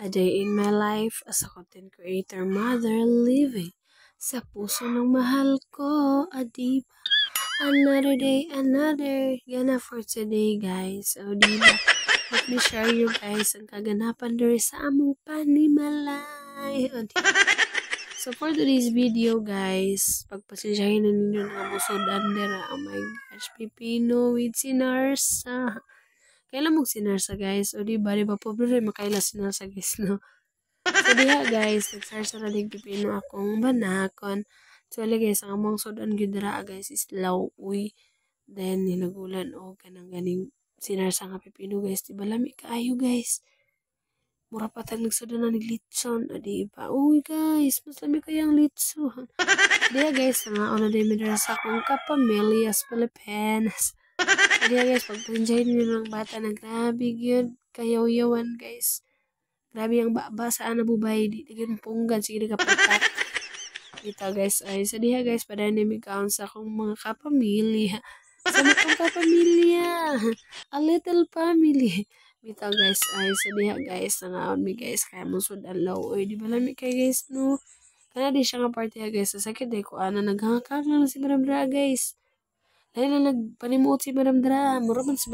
A day in my life as a content creator mother living sa puso ng mahal ko, adiba. Another day, another gana for today, guys. O, diba? Let me share you guys ang kaganapan diri sa among panimalay. O, diba? So, for today's video, guys, pagpasensyahin na ninyo ng musudan dira. Oh my gosh, pipino with sinarsa. Kailan mo sinarsa, guys? O, diba? Diba, pobre makaila sinarsa, guys, no? So, diha, guys, nagsarsa na din pipino akong banakon. So, wala, guys, ang among sudan gidra, guys, is lauwi. Then, nilagulan, o, kanang ganing sinarsa nga pipino, guys. Diba, lami kaayo, guys. Mura pa tag nagsudan na niglitson. O, diba? Uy, guys, mas lami kayang litson. Diha, guys, nga, una din midara sa akong kapamilya sa Pilipinas. So, diha, guys, pagpansyahin nyo ng bata na grabe yun. Kayaw-yawan, guys. Grabe ang baba sa anabubay. Di tigil punggan. Sige, kapatak. Ito, guys. Ay, sa diha, guys, pa-dynamic account sa akong mga kapamilya. Sa mga kapamilya. A little family. Ito, guys. Ay, sa diha, guys. Nangaon mi, guys. Kaya mong sudan law. Uy, di ba lami kay, guys, no? Kana di siya nga party, guys. Sa sakit, ko ana naghangakak lang si Madam Dra, guys. Dahil na nagpanimuot si Madam Dra. Mura man si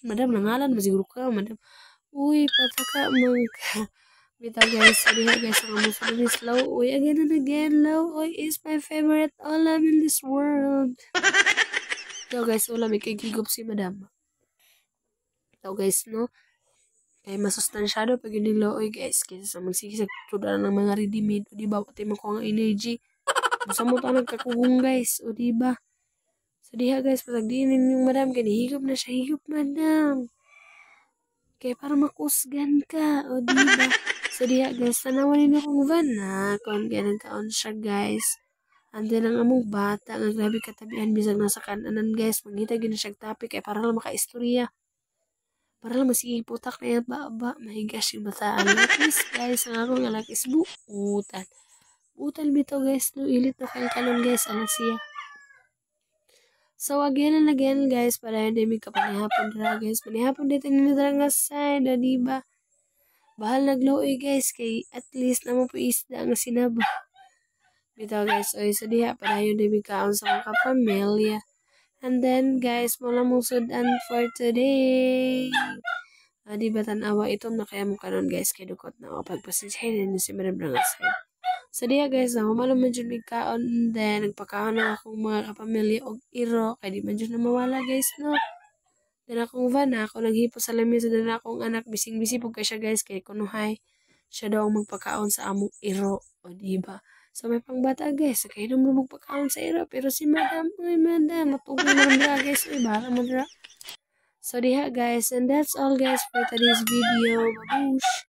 Madam nangalan. Masiguro ka, Madam. Uy, pataka man ka. Bitaw, guys, diha, guys, ang among sudan is low. Uy, again and again, low. Uy, is my favorite ulam in this world. Ito, guys, ulam, ikigigop si Madam. Ito, guys, no? Kaya masustansyado pag yun nilo, uy, guys, kaysa sa magsigisag sudan ng mga ready-made. O, diba, pati mo ko ang energy. Basta mo ito nagkakugong, guys. O, diba? So, diha, guys, pasagdinin yung Madam, ganihigop na siya, higop, Madam. Kaya para makusgan ka, o diba? So diha, guys, tanawanin akong van na kung kaya nagkaon siya, guys. Andan ang among bata, nga grabe katabihan, bisag nasa kananan, guys. Mangita gina siya topic, kaya para lang makaistorya. Para lang masiging putak na yan, ba, mahigas yung bataan. At least, guys, ang akong anak is buutan. Buutan bito, guys, no, ilit no kay kanon, guys, anak siya. So, again and again, guys, para hindi may kapanihapon dira, guys. Panihapon dito nila nga side, diba? Bahal nagloy, guys, kay at least naman po isda nga sinaba. Bitaw, guys, oy, so diha, para yun din may kaon sa mga kapamilya. And then, guys, mula mong sudan for today. Diba, tanawa, itom na kaya mo kanon, guys, kay dukot na ako pagpasensyahin nyo si Madam Dra nga side. So diya, guys, na humalo man dyan may kaon, then nagpakaon na akong mga kapamilya og iro, kaya di man dyan na mawala, guys, no? Then akong van, ako naghipo sa lamisa, then akong anak, bising-bisi po kay siya, guys, kay kunuhay, siya daw ang magpakaon sa among iro, o diba? So may pangbata, guys, kaya nung magpakaon sa iro, pero si Madam, uy, Madam, matugong Madam Dra, guys, uy, bahala mo Dra. So diha, guys, and that's all, guys, for today's video. Babush!